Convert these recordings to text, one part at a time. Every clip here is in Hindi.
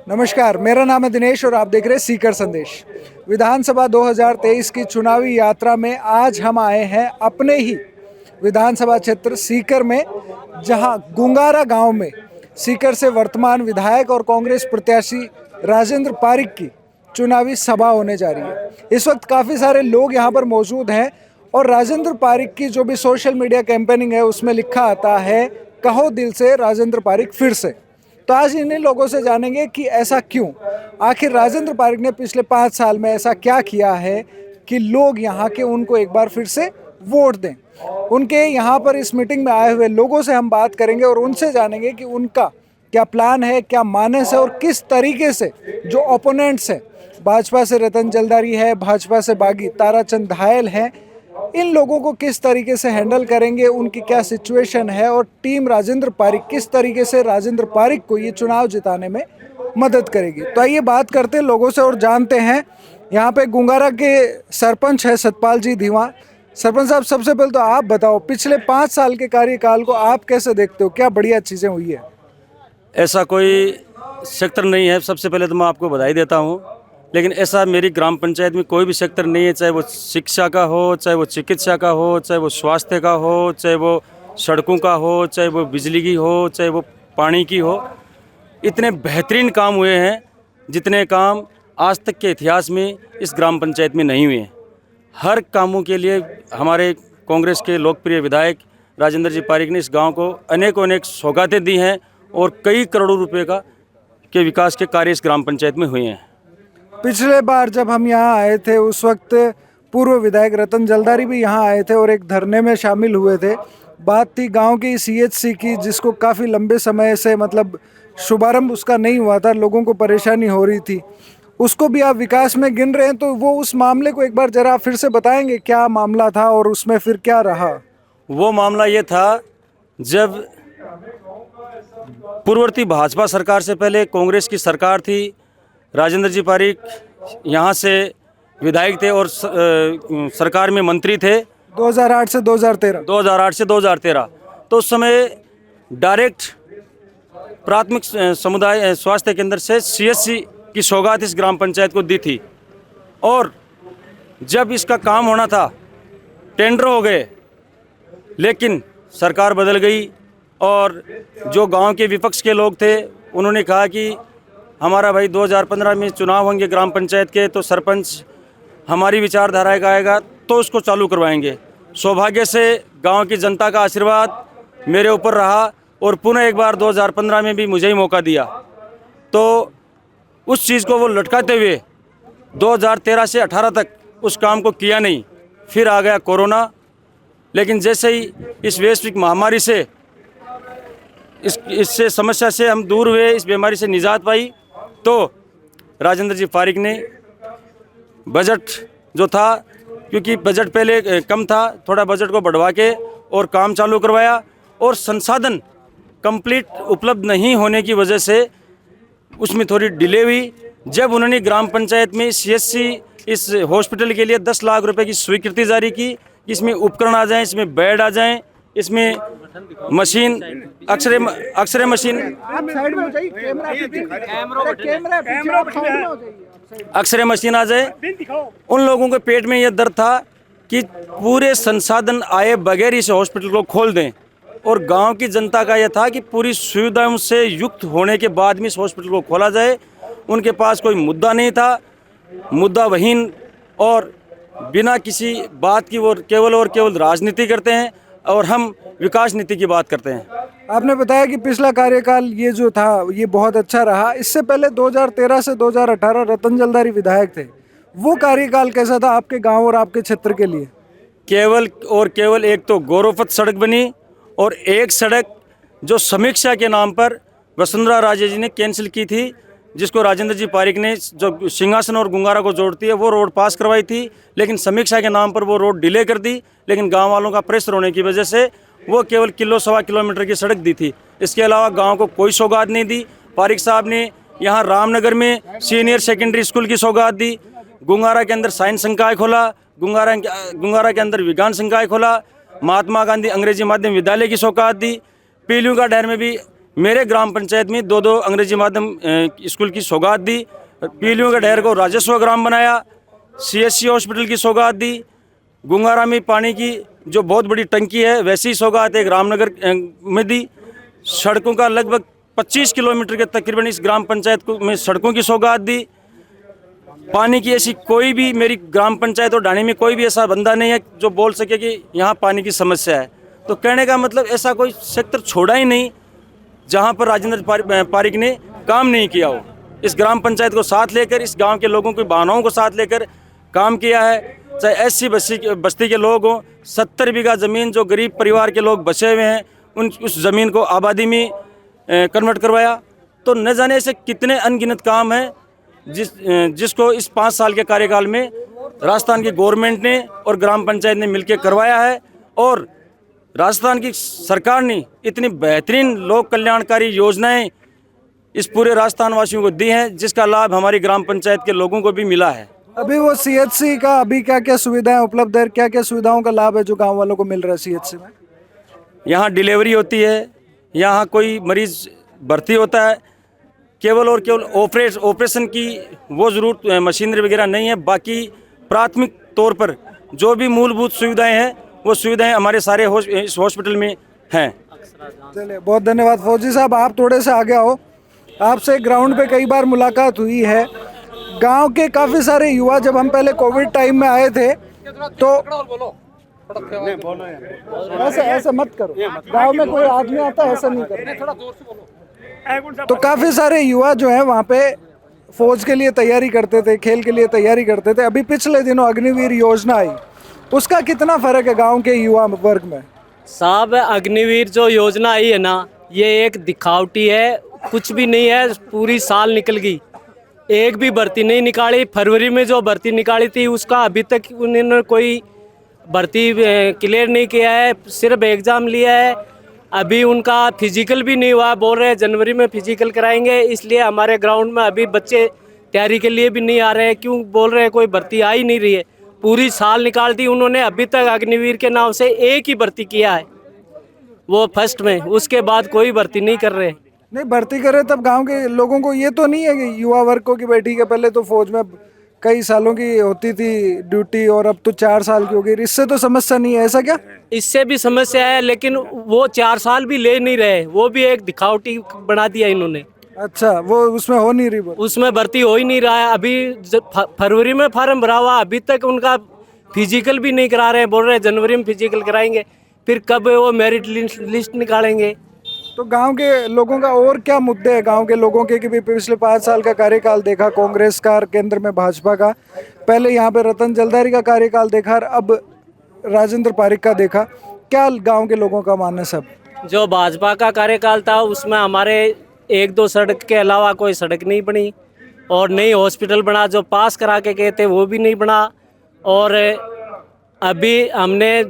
नमस्कार, मेरा नाम है दिनेश और आप देख रहे हैं सीकर संदेश। विधानसभा 2023 की चुनावी यात्रा में आज हम आए हैं अपने ही विधानसभा क्षेत्र सीकर में, जहां गुंगारा गांव में सीकर से वर्तमान विधायक और कांग्रेस प्रत्याशी राजेंद्र पारिक की चुनावी सभा होने जा रही है। इस वक्त काफ़ी सारे लोग यहां पर मौजूद हैं और राजेंद्र पारिक की जो भी सोशल मीडिया कैंपेनिंग है उसमें लिखा आता है, कहो दिल से राजेंद्र पारिक फिर से। तो आज इन्हीं लोगों से जानेंगे कि ऐसा क्यों, आखिर राजेंद्र पारिक ने पिछले 5 साल में ऐसा क्या किया है कि लोग यहाँ के उनको एक बार फिर से वोट दें। उनके यहाँ पर इस मीटिंग में आए हुए लोगों से हम बात करेंगे और उनसे जानेंगे कि उनका क्या प्लान है, क्या मानस है और किस तरीके से जो ओपोनेंट्स हैं, भाजपा से रतन जलदारी है, भाजपा से बागी ताराचंद धायल है, इन लोगों को किस तरीके से हैंडल करेंगे, उनकी क्या सिचुएशन है और टीम राजेंद्र पारिक किस तरीके से राजेंद्र पारिक को ये चुनाव जिताने में मदद करेगी। तो आइए बात करते हैं लोगों से और जानते हैं। यहाँ पे गुंगारा के सरपंच है सतपाल जी धीवा। सरपंच साहब, सबसे पहले तो आप बताओ, पिछले 5 साल के कार्यकाल को आप कैसे देखते हो, क्या बढ़िया चीज़ें हुई है? ऐसा कोई सेक्टर नहीं है। सबसे पहले तो मैं आपको बधाई देता हूँ, लेकिन ऐसा मेरी ग्राम पंचायत में कोई भी सेक्टर नहीं है, चाहे वो शिक्षा का हो, चाहे वो चिकित्सा का हो, चाहे वो स्वास्थ्य का हो, चाहे वो सड़कों का हो, चाहे वो बिजली की हो, चाहे वो पानी की हो। इतने बेहतरीन काम हुए हैं जितने काम आज तक के इतिहास में इस ग्राम पंचायत में नहीं हुए हैं। हर कामों के लिए हमारे कांग्रेस के लोकप्रिय विधायक राजेंद्र जी पारिक ने इस गांव को अनेक सौगातें दी हैं और कई करोड़ों रुपए के विकास के कार्य इस ग्राम पंचायत में हुए हैं। पिछले बार जब हम यहाँ आए थे उस वक्त पूर्व विधायक रतन जलदारी भी यहाँ आए थे और एक धरने में शामिल हुए थे। बात थी गांव की सीएचसी की, जिसको काफ़ी लंबे समय से शुभारंभ उसका नहीं हुआ था, लोगों को परेशानी हो रही थी। उसको भी आप विकास में गिन रहे हैं, तो वो उस मामले को एक बार जरा फिर से बताएंगे, क्या मामला था और उसमें फिर क्या रहा? वो मामला ये था, जब पूर्ववर्ती भाजपा सरकार से पहले कांग्रेस की सरकार थी, राजेंद्र जी पारिक यहाँ से विधायक थे और सरकार में मंत्री थे 2008 से 2013। तो उस समय डायरेक्ट प्राथमिक समुदाय स्वास्थ्य केंद्र से सीएचसी की सौगात इस ग्राम पंचायत को दी थी। और जब इसका काम होना था, टेंडर हो गए, लेकिन सरकार बदल गई और जो गांव के विपक्ष के लोग थे उन्होंने कहा कि हमारा भाई 2015 में चुनाव होंगे ग्राम पंचायत के, तो सरपंच हमारी विचारधारा का आएगा तो उसको चालू करवाएंगे। सौभाग्य से गांव की जनता का आशीर्वाद मेरे ऊपर रहा और पुनः एक बार 2015 में भी मुझे ही मौका दिया। तो उस चीज़ को वो लटकाते हुए 2013 से 18 तक उस काम को किया नहीं। फिर आ गया कोरोना, लेकिन जैसे ही इस वैश्विक महामारी से इससे समस्या से हम दूर हुए, इस बीमारी से निजात पाई, तो राजेंद्र जी पारिक ने बजट जो था, क्योंकि बजट पहले कम था, थोड़ा बजट को बढ़वा के और काम चालू करवाया। और संसाधन कंप्लीट उपलब्ध नहीं होने की वजह से उसमें थोड़ी डिले हुई। जब उन्होंने ग्राम पंचायत में सीएचसी इस हॉस्पिटल के लिए 10 लाख रुपए की स्वीकृति जारी की, इसमें उपकरण आ जाएं, इसमें बेड आ जाएं, इसमें machine, X-ray machine, X-ray machine आ जाए। उन लोगों के पेट में यह दर्द था कि पूरे संसाधन आए बगैर इस हॉस्पिटल को खोल दें, और गांव की जनता का यह था कि पूरी सुविधाओं से युक्त होने के बाद में इस हॉस्पिटल को खोला जाए। उनके पास कोई मुद्दा नहीं था, मुद्दाविहीन और बिना किसी बात की वो केवल राजनीति करते हैं और हम विकास नीति की बात करते हैं। आपने बताया कि पिछला कार्यकाल ये जो था ये बहुत अच्छा रहा। इससे पहले 2013 से 2018 रतन जलदारी विधायक थे, वो कार्यकाल कैसा था आपके गांव और आपके क्षेत्र के लिए? केवल एक तो गौरवपथ सड़क बनी और एक सड़क जो समीक्षा के नाम पर वसुंधरा राजे जी ने कैंसिल की थी, जिसको राजेंद्र जी पारिक ने, जो सिंहासन और गुंगारा को जोड़ती है, वो रोड पास करवाई थी, लेकिन समीक्षा के नाम पर वो रोड डिले कर दी। लेकिन गांव वालों का प्रेशर होने की वजह से वो केवल 1.25 किलोमीटर की सड़क दी थी। इसके अलावा गांव को कोई सौगात नहीं दी। पारिक साहब ने यहाँ रामनगर में सीनियर सेकेंडरी स्कूल की सौगात दी, गुंगारा के अंदर साइंस संकाय खोला, गुंगारा के अंदर विज्ञान संकाय खोला, महात्मा गांधी अंग्रेजी माध्यम विद्यालय की सौगात दी, पीलू का डैर में भी मेरे ग्राम पंचायत में 2 अंग्रेजी माध्यम स्कूल की सौगात दी, पीलियों के ढेर को राजस्व ग्राम बनाया, CSC हॉस्पिटल की सौगात दी, गुंगारा में पानी की जो बहुत बड़ी टंकी है वैसी सौगात एक रामनगर में दी, सड़कों का लगभग 25 किलोमीटर के तकरीबन इस ग्राम पंचायत को में सड़कों की सौगात दी। पानी की ऐसी कोई भी मेरी ग्राम पंचायत और ढाणी में कोई भी ऐसा बंदा नहीं है जो बोल सके कि यहाँ पानी की समस्या है। तो कहने का मतलब ऐसा कोई सेक्टर छोड़ा ही नहीं जहाँ पर राजेंद्र पारिक ने काम नहीं किया हो। इस ग्राम पंचायत को साथ लेकर, इस गांव के लोगों की भावनाओं को साथ लेकर काम किया है। चाहे SC बस्ती के लोग हों, 70 बीघा ज़मीन जो गरीब परिवार के लोग बसे हुए हैं उस ज़मीन को आबादी में कन्वर्ट करवाया। तो न जाने ऐसे कितने अनगिनत काम हैं जिसको इस 5 साल के कार्यकाल में राजस्थान की गवर्नमेंट ने और ग्राम पंचायत ने मिलकर करवाया है। और राजस्थान की सरकार ने इतनी बेहतरीन लोक कल्याणकारी योजनाएं इस पूरे राजस्थान वासियों को दी हैं जिसका लाभ हमारी ग्राम पंचायत के लोगों को भी मिला है। अभी वो CHC का अभी क्या क्या सुविधाएं उपलब्ध है, क्या क्या सुविधाओं का लाभ है जो गांव वालों को मिल रहा है CHC में? यहाँ डिलीवरी होती है, यहाँ कोई मरीज भर्ती होता है, केवल और केवल ऑपरेशन की वो ज़रूरत मशीनरी वगैरह नहीं है। बाकी प्राथमिक तौर पर जो भी मूलभूत सुविधाएं हैं वो सुविधाएं हमारे सारे इस हॉस्पिटल में हैं। चलिए, बहुत धन्यवाद। फौजी साहब, आप थोड़े से आगे आओ। आपसे ग्राउंड पे कई बार मुलाकात हुई है। गांव के काफ़ी सारे युवा, जब हम पहले कोविड टाइम में आए थे तो ऐसे मत करो, गांव में कोई आदमी आता है ऐसा नहीं करो। तो काफ़ी सारे युवा जो है वहाँ पे फौज के लिए तैयारी करते थे, खेल के लिए तैयारी करते थे। अभी पिछले दिनों अग्निवीर योजना आई, उसका कितना फर्क है गांव के युवा वर्ग में? साहब, अग्निवीर जो योजना आई है ना, ये एक दिखावटी है, कुछ भी नहीं है। पूरी साल निकल गई, एक भी भर्ती नहीं निकाली। फरवरी में जो भर्ती निकाली थी उसका अभी तक उन्होंने कोई भर्ती क्लियर नहीं किया है, सिर्फ एग्ज़ाम लिया है। अभी उनका फिजिकल भी नहीं हुआ, बोल रहे हैं जनवरी में फिजिकल कराएंगे। इसलिए हमारे ग्राउंड में अभी बच्चे तैयारी के लिए भी नहीं आ रहे हैं। क्यों बोल रहे हैं? कोई भर्ती आ ही नहीं रही है। पूरी साल निकाल दी उन्होंने, अभी तक अग्निवीर के नाम से एक ही भर्ती किया है, वो फर्स्ट में। उसके बाद कोई भर्ती नहीं कर रहे। नहीं, भर्ती करे तब गांव के लोगों को ये तो नहीं है कि युवा वर्ग को कि बैठी के पहले तो फौज में कई सालों की होती थी ड्यूटी और अब तो 4 साल की हो गई, इससे तो समस्या नहीं है, ऐसा क्या? इससे भी समस्या है, लेकिन वो 4 साल भी ले नहीं रहे, वो भी एक दिखावटी बना दिया इन्होंने। अच्छा, वो उसमें हो नहीं रही, उसमें भर्ती हो ही नहीं रहा है। अभी फरवरी में फार्म भरा हुआ, अभी तक उनका फिजिकल भी नहीं करा रहे हैं। बोल रहे हैं जनवरी में फिजिकल कराएंगे, फिर कब वो मेरिट लिस्ट निकालेंगे। तो गांव के लोगों का और क्या मुद्दे हैं गांव के लोगों के कि भी पिछले 5 साल का कार्यकाल देखा कांग्रेस का, केंद्र में भाजपा का, पहले यहाँ पे रतन जलधारी का कार्यकाल देखा, अब राजेंद्र पारिक का देखा, क्या गांव के लोगों का मानना है? सब जो भाजपा का कार्यकाल था उसमें हमारे 1-2 सड़क के अलावा कोई सड़क नहीं बनी, और नई हॉस्पिटल बना जो पास करा के गए थे वो भी नहीं बना। और अभी हमने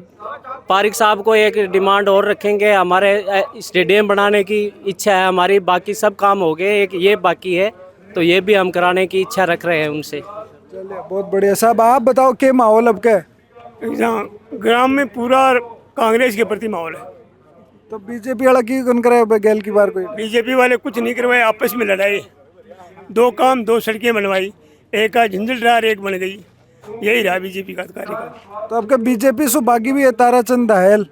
पारिक साहब को एक डिमांड और रखेंगे, हमारे स्टेडियम बनाने की इच्छा है हमारी। बाकी सब काम हो गए, एक ये बाकी है, तो ये भी हम कराने की इच्छा रख रहे हैं उनसे। चलिए, बहुत बढ़िया। साहब, आप बताओ क्या माहौल अब क्या है? ग्राम में पूरा कांग्रेस के प्रति माहौल है। तो बीजेपी वाला की कौन कराए गैल की बार? कोई बीजेपी वाले कुछ नहीं करवाए, आपस में लड़ाई, 2 काम 2 सड़कें बनवाई, एक का झंझलदार एक बन गई, यही रहा बीजेपी का कार्यकाल। तो आपका बीजेपी से बाकी भी है, ताराचंद दाहेल,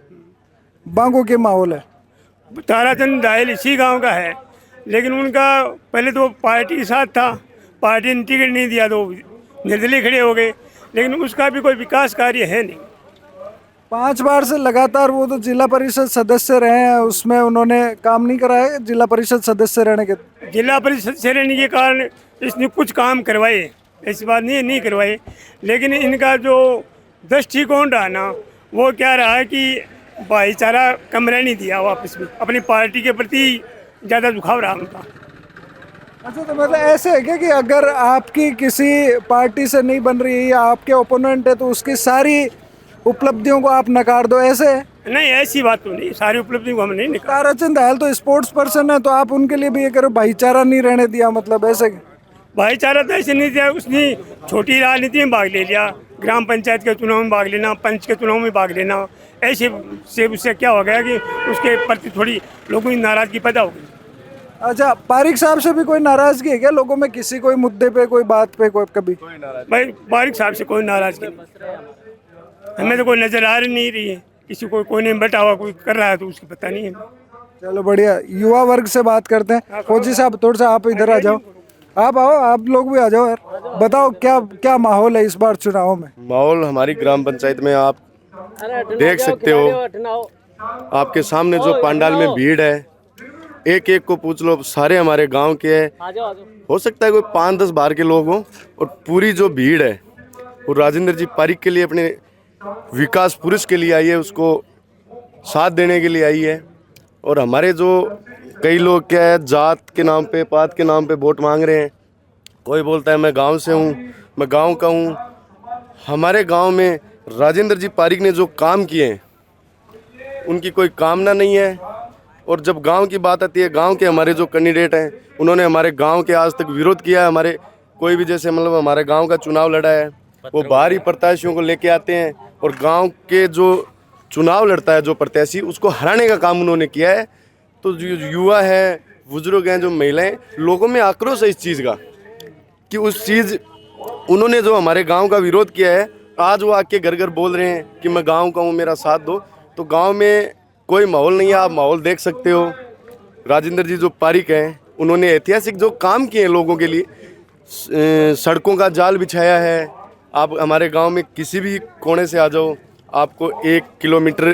बांगो के माहौल है? ताराचंद दाहेल इसी गांव का है, लेकिन उनका पहले तो पार्टी के साथ था, पार्टी ने टिकट नहीं दिया तो निर्दलीय खड़े हो गए, लेकिन उसका भी कोई विकास कार्य है नहीं। 5 बार से लगातार वो तो जिला परिषद सदस्य रहे हैं, उसमें उन्होंने काम नहीं कराया। जिला परिषद सदस्य रहने के, जिला परिषद से रहने के कारण इसने कुछ काम करवाए, ऐसी बात नहीं करवाए, लेकिन इनका जो दृष्टिकोण रहा ना, वो क्या रहा कि भाईचारा कम रहने दिया, वापस में अपनी पार्टी के प्रति ज़्यादा झुकाव रहा उनका। अच्छा, तो मतलब ऐसे है क्या कि अगर आपकी किसी पार्टी से नहीं बन रही है या आपके ओपोनेंट है तो उसकी सारी उपलब्धियों को आप नकार दो, ऐसे है? नहीं, ऐसी बात तो नहीं, सारी उपलब्धियों को हम नहीं नकार। ताराचंद दाहेल तो स्पोर्ट्स पर्सन है, तो आप उनके लिए भी ये करो, भाईचारा नहीं रहने दिया, मतलब ऐसे? भाईचारा तो ऐसे नहीं दिया, उसने छोटी राजनीति में भाग ले लिया, ग्राम पंचायत के चुनाव में भाग लेना, पंच के चुनाव में भाग लेना, ऐसे से उससे क्या हो गया कि उसके प्रति थोड़ी लोगों की नाराजगी पैदा हो गई। अच्छा, पारिक साहब से भी कोई नाराजगी है क्या लोगों में, किसी कोई मुद्दे पे, कोई बात पे, कोई कभी? भाई बारिक साहब से कोई नाराजगी नहीं, हमें तो कोई नजर आ नहीं रही है, किसी को कोई नहीं बैठा हुआ कोई कर रहा है तो उसकी पता नहीं है। चलो बढ़िया, युवा वर्ग से बात करते हैं। फौजी साहब थोड़ा सा आप इधर आ जाओ, आप आओ, आप लोग भी आ जाओ यार। बताओ क्या क्या माहौल है इस बार चुनाव में? माहौल हमारी ग्राम पंचायत में आप देख सकते हो, आपके सामने जो पंडाल में भीड़ है, एक एक को पूछ लो, सारे हमारे गांव के हैं। हो सकता है कोई 5-10 बाहर के लोग हों, और पूरी जो भीड़ है वो राजेंद्र जी पारिक के लिए, अपने विकास पुरुष के लिए आई है, उसको साथ देने के लिए आई है। और हमारे जो कई लोग क्या है, जात के नाम पे, पात के नाम पे वोट मांग रहे हैं। कोई बोलता है मैं गांव से हूँ, मैं गांव का हूँ। हमारे गांव में राजेंद्र जी पारिक ने जो काम किए हैं उनकी कोई कामना नहीं है। और जब गांव की बात आती है, गांव के हमारे जो कैंडिडेट हैं, उन्होंने हमारे गांव के आज तक विरोध किया है। हमारे कोई भी जैसे मतलब हमारे गांव का चुनाव लड़ा है, वो बाहरी प्रत्याशियों को लेके आते हैं, और गांव के जो चुनाव लड़ता है जो प्रत्याशी, उसको हराने का काम उन्होंने किया है। तो जो युवा है, बुजुर्ग हैं, जो महिलाएं, लोगों में आक्रोश है इस चीज़ का कि उस चीज़ उन्होंने जो हमारे गांव का विरोध किया है, आज वो आके घर घर बोल रहे हैं कि मैं गांव का हूँ, मेरा साथ दो। तो गांव में कोई माहौल नहीं है, आप माहौल देख सकते हो। राजेंद्र जी जो पारिक हैं, उन्होंने ऐतिहासिक जो काम किए हैं लोगों के लिए, सड़कों का जाल बिछाया है। आप हमारे गांव में किसी भी कोने से आ जाओ, आपको 1 किलोमीटर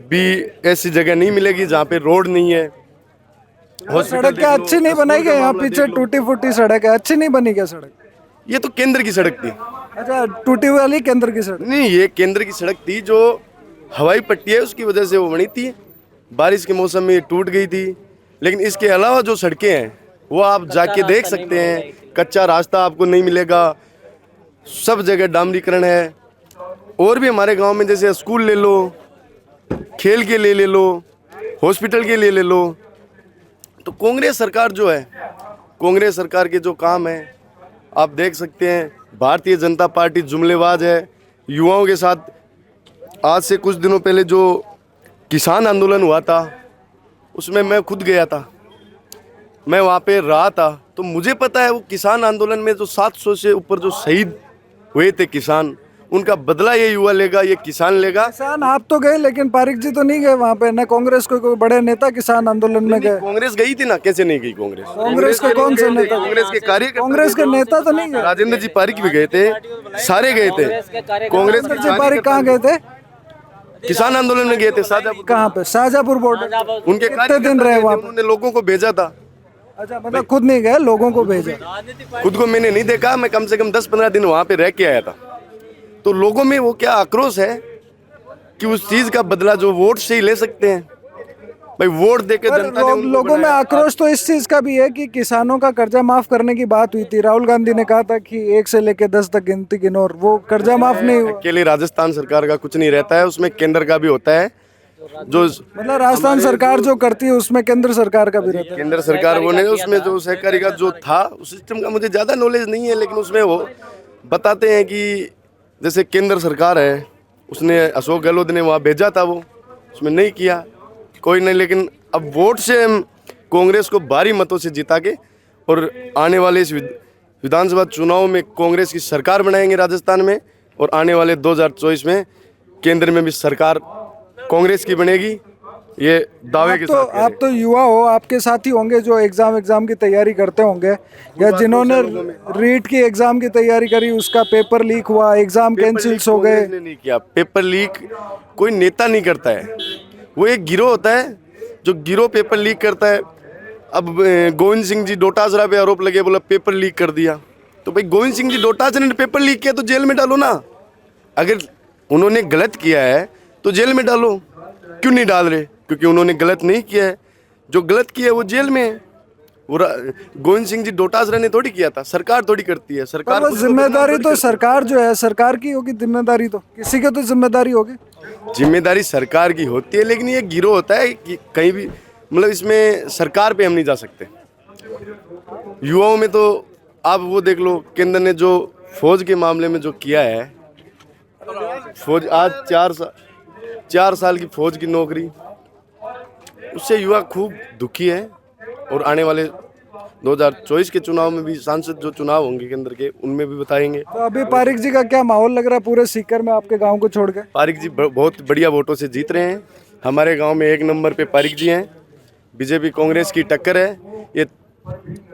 भी ऐसी जगह नहीं मिलेगी जहाँ पे रोड नहीं है। सड़क क्या अच्छी नहीं बनाई गई? यहाँ पीछे टूटी फूटी सड़क है, अच्छी नहीं बनी क्या सड़क? ये तो केंद्र की सड़क थी। अच्छा, टूटी वाली केंद्र की सड़क? नहीं, ये केंद्र की सड़क थी, जो हवाई पट्टी है उसकी वजह से वो बनी थी। बारिश के मौसम में ये टूट गई थी। लेकिन इसके अलावा जो सड़कें हैं वो आप जाके देख सकते हैं, कच्चा रास्ता आपको नहीं मिलेगा, सब जगह डामरीकरण है। और भी हमारे गांव में जैसे स्कूल ले लो, खेल के लिए ले लो, हॉस्पिटल के लिए ले लो। तो कांग्रेस सरकार जो है, कांग्रेस सरकार के जो काम है आप देख सकते हैं। भारतीय जनता पार्टी जुमलेबाज है युवाओं के साथ। आज से कुछ दिनों पहले जो किसान आंदोलन हुआ था, उसमें मैं खुद गया था, मैं वहाँ पे रहा था। तो मुझे पता है वो किसान आंदोलन में जो 700 से ऊपर जो शहीद हुए थे किसान, उनका बदला ये युवा लेगा, ये किसान लेगा। किसान आप तो गए, लेकिन पारिक जी तो नहीं गए वहाँ पे, न कांग्रेस को कोई बड़े नेता किसान आंदोलन में गए। कांग्रेस गई थी ना, कैसे नहीं गई कांग्रेस? कांग्रेस के कौन से नेता? कांग्रेस के कार्यकर्ता, कांग्रेस के नेता तो नहीं गए। राजेंद्र जी पारिक भी गए थे, सारे गए थे। कांग्रेस राजेंद्र जी पारिक कहाँ गए थे? किसान आंदोलन में गए थे, शाहजहापुर। कहाँ पे? शाहजहापुर बॉर्डर। उनके कितने दिन रहे वहाँ पे? उन्होंने लोगों को भेजा था। अच्छा, मतलब खुद नहीं गए, लोगों को भेजा। खुद को मैंने नहीं देखा, मैं कम से कम 10-15 दिन वहाँ पे रह के आया था। तो लोगों में वो क्या आक्रोश है कि उस चीज का बदला जो वोट से ही ले सकते हैं। भाई वोट देके जनता ने उनको लोगों में बनाया। आक्रोश तो इस चीज का भी है कि किसानों का कर्जा माफ करने की बात हुई थी, राहुल गांधी ने कहा था कि 1 से लेकर 10 तक गिनती गिनो, और वो कर्जा माफ नहीं हुआ। अकेले राजस्थान सरकार का कुछ नहीं रहता है, उसमें केंद्र का भी होता है। जो मतलब राजस्थान सरकार जो करती है उसमें केंद्र सरकार का भी रहता है। केंद्र सरकार वो नहीं, उसमें जो सहकारी का जो था उस सिस्टम का मुझे ज्यादा नॉलेज नहीं है, लेकिन उसमें वो बताते हैं कि जैसे केंद्र सरकार है, उसने अशोक गहलोत ने वहाँ भेजा था, वो उसमें नहीं किया कोई नहीं। लेकिन अब वोट से हम कांग्रेस को भारी मतों से जिता के, और आने वाले इस विधानसभा चुनाव में कांग्रेस की सरकार बनाएंगे राजस्थान में, और आने वाले 2024 में केंद्र में भी सरकार कांग्रेस की बनेगी, ये दावे के साथ। आप तो युवा हो, आपके साथी होंगे जो एग्जाम की तैयारी करते होंगे, या जिन्होंने रीट की एग्जाम की तैयारी करी, उसका पेपर लीक हुआ, एग्जाम कैंसिल हो गए। कांग्रेस ने नहीं किया पेपर लीक, कोई नेता नहीं करता है, वो एक गिरोह होता है जो गिरोह पेपर लीक करता है। अब गोविंद सिंह जी डोटासरा पे आरोप लगे, बोला पेपर लीक कर दिया। तो भाई गोविंद सिंह जी डोटासरा ने पेपर लीक किया तो जेल में डालो ना। अगर उन्होंने गलत किया है तो जेल में डालो, क्यों नहीं डाल रहे? क्योंकि उन्होंने गलत नहीं किया है, जो गलत किया है वो जेल में है। वो गोविंद सिंह जी डोटासरा ने थोड़ी किया था, सरकार थोड़ी करती है। सरकार पर जिम्मेदारी तो सरकार जो है, सरकार की होगी जिम्मेदारी, तो किसी की तो जिम्मेदारी होगी। जिम्मेदारी सरकार की होती है, लेकिन ये गिरोह होता है कि कहीं भी, मतलब इसमें सरकार पे हम नहीं जा सकते। युवाओं में तो आप वो देख लो, केंद्र ने जो फौज के मामले में जो किया है, फौज आज 4 साल की फौज की नौकरी, उससे युवा खूब दुखी है। और आने वाले 2024 के चुनाव में भी सांसद जो चुनाव होंगे केंद्र के, उनमें भी बताएंगे। तो अभी पारिक जी का क्या माहौल लग रहा है पूरे सीकर में आपके गांव को छोड़ के? पारिक जी बहुत बढ़िया वोटों से जीत रहे हैं। हमारे गांव में 1 नंबर पे पारिक जी हैं। बीजेपी कांग्रेस की टक्कर है। ये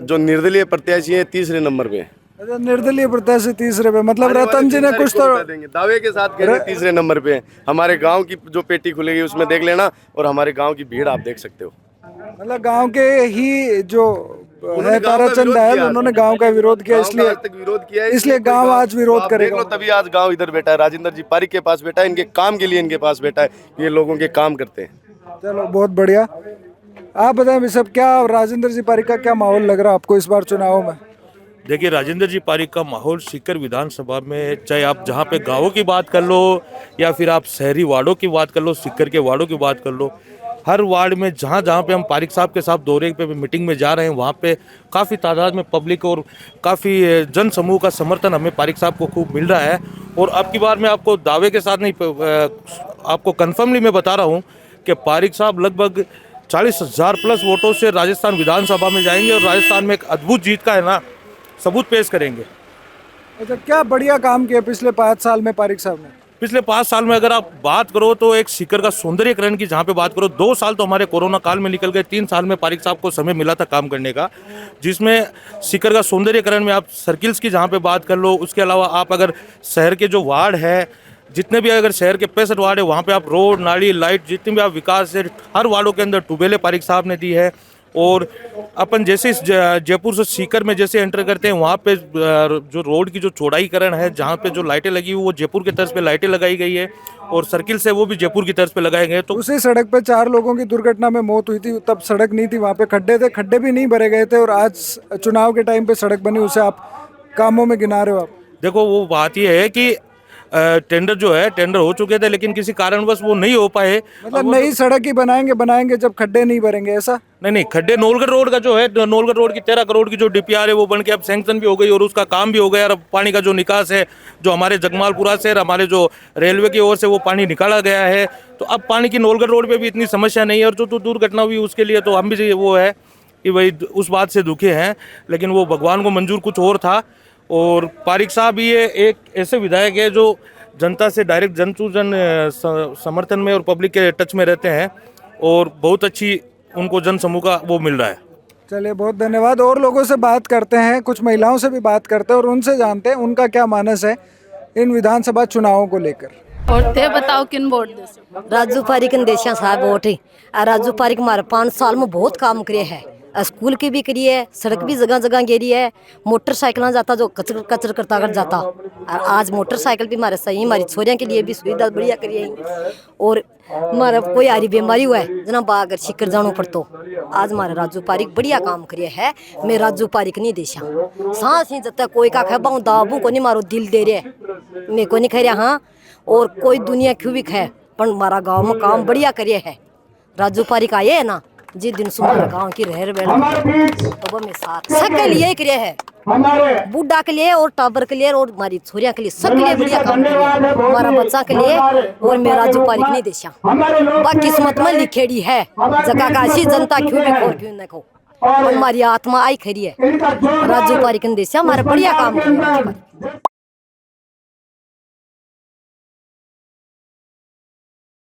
जो निर्दलीय प्रत्याशी है 3रे नंबर पे। अच्छा, निर्दलीय प्रत्याशी 3रे पे, मतलब रतन जी ने कुछ तो देंगे दावे के साथ कह रहे हैं 3रे नंबर पे है। हमारे गांव की जो पेटी खुलेगी उसमें देख लेना, और हमारे गांव की भीड़ आप देख सकते हो। मतलब गांव के ही जो है ताराचंद दयाल, उन्होंने गांव का विरोध किया, इसलिए आज तक विरोध किया है, इसलिए गांव आज विरोध आप करेगा। देख लो, तभी आज गांव इधर बैठा है। राजेंद्र जी पारिक के पास बैठा है, इनके काम के लिए इनके पास बैठा है। ये लोगों के काम करते हैं। चलो, बहुत बढ़िया। आप बताएं भी सब, क्या राजेंद्र जी पारिक का क्या माहौल लग रहा है आपको इस बार चुनाव में? देखिए, राजेंद्र जी पारिक का माहौल सीकर विधानसभा में, चाहे आप जहाँ पे गाँवों की बात कर लो या फिर आप शहरी वार्डों की बात कर लो, सीकर के वार्डों की बात कर लो, हर वार्ड में जहाँ जहाँ पे हम पारिक साहब के साथ दौरे पे मीटिंग में जा रहे हैं, वहाँ पे काफ़ी तादाद में पब्लिक और काफ़ी जन समूह का समर्थन हमें पारिक साहब को खूब मिल रहा है। और अब की बार मैं आपको दावे के साथ नहीं, आपको कन्फर्मली मैं बता रहा हूँ कि पारिक साहब लगभग 40,000 प्लस वोटों से राजस्थान विधानसभा में जाएंगे और राजस्थान में एक अद्भुत जीत का है ना सबूत पेश करेंगे। अच्छा, क्या बढ़िया काम किया पिछले 5 साल में पारिक साहब ने? पिछले 5 साल में अगर आप बात करो तो एक सीकर का सौंदर्यीकरण की जहाँ पे बात करो, 2 साल तो हमारे कोरोना काल में निकल गए, 3 साल में पारिक साहब को समय मिला था काम करने का, जिसमें सीकर का सौंदर्यीकरण में आप सर्किल्स की जहाँ पे बात कर लो, उसके अलावा आप अगर शहर के जो वार्ड है, जितने भी अगर शहर के 65 वार्ड है, वहाँ पे आप रोड, नाली, लाइट, जितने भी आप विकास है, हर वार्डों के अंदर ट्यूबवेलें पारिक साहब ने दी है। और अपन जैसे इस जयपुर से सीकर में जैसे एंटर करते हैं, वहाँ पे जो रोड की जो चौड़ाईकरण है, जहाँ पे जो लाइटें लगी हुई वो जयपुर की तर्ज पे लाइटें लगाई गई है, और सर्किल से वो भी जयपुर की तर्ज पे लगाए गए। तो उसी सड़क पे 4 लोगों की दुर्घटना में मौत हुई थी, तब सड़क नहीं थी, वहाँ पे खड्डे थे, खड्डे भी नहीं भरे गए थे, और आज चुनाव के टाइम पे सड़क बनी, उसे आप कामों में गिना रहे हो। आप देखो, वो बात ये है कि टेंडर जो है, टेंडर हो चुके थे लेकिन किसी कारणवश वो नहीं हो पाए। मतलब नई सड़क ही बनाएंगे जब खड्डे नहीं भरेंगे, ऐसा? नहीं, खड्डे नौलगढ़ रोड का जो है, नौलगढ़ रोड की 13 करोड़ की जो डीपीआर है वो बन के अब सैंक्शन भी हो गई और उसका काम भी हो गया। और अब पानी का जो निकास है, जो हमारे जगमालपुरा से हमारे जो रेलवे की ओर से वो पानी निकाला गया है, तो अब पानी की नौलगढ़ रोड पे भी इतनी समस्या नहीं है। और जो दुर्घटना हुई उसके लिए तो हम भी वो है कि भाई उस बात से दुखी हैं, लेकिन वो भगवान को मंजूर कुछ और था। और पारिक साहब ये एक ऐसे विधायक है जो जनता से डायरेक्ट जन टू जन समर्थन में और पब्लिक के टच में रहते हैं, और बहुत अच्छी उनको जन समूह का वो मिल रहा है। चलिए, बहुत धन्यवाद। और लोगों से बात करते हैं, कुछ महिलाओं से भी बात करते हैं और उनसे जानते हैं उनका क्या मानस है इन विधानसभा चुनावों को लेकर। और ते बताओ किन वोट दे? राजू पारिक ने देशा साहब वोट है। राजू पारिक हमारे 5 साल में बहुत काम करे है, स्कूल की भी करी है, सड़क भी जगह जगह गेरी है, मोटरसाइकिल जाता जो कचर करता कर जाता, और आज मोटरसाइकिल भी हमारे सही, हमारी छोरियों के लिए भी सुविधा बढ़िया करी है। और हमारा कोई आरी बीमारी हुआ है जना बागर शिकर जानो पड़तो, आज हमारा राजू पारिक बढ़िया काम करे है। मैं राजू पारिक नहीं देशा सांस नहीं जब कोई का खाबा दाबू को नहीं मारो दिल दे रहे मैं को नहीं खा रहा। हाँ, और कोई दुनिया क्यों भी खाए पर हमारा गाँव में काम बढ़िया करे है। राजू पारिक आए है ना, जिस दिन सुमारा गाँव की रहर बेड़ा तो वो में साथ सबके लिए करे है, बूढ़ा के लिए और टाबर के लिए और हमारी छोरिया के लिए, सबके लिए बढ़िया काम करे है, हमारा बच्चा के लिए। और मैं राजू पारिक नहीं देशा, बाकी किस्मत में लिखेड़ी है जगह का ऐसी जनता क्यों भी खोल क्यों न खो, हमारी आत्मा आई खड़ी है। राजू पारिक ने देशा हमारा बढ़िया काम करे।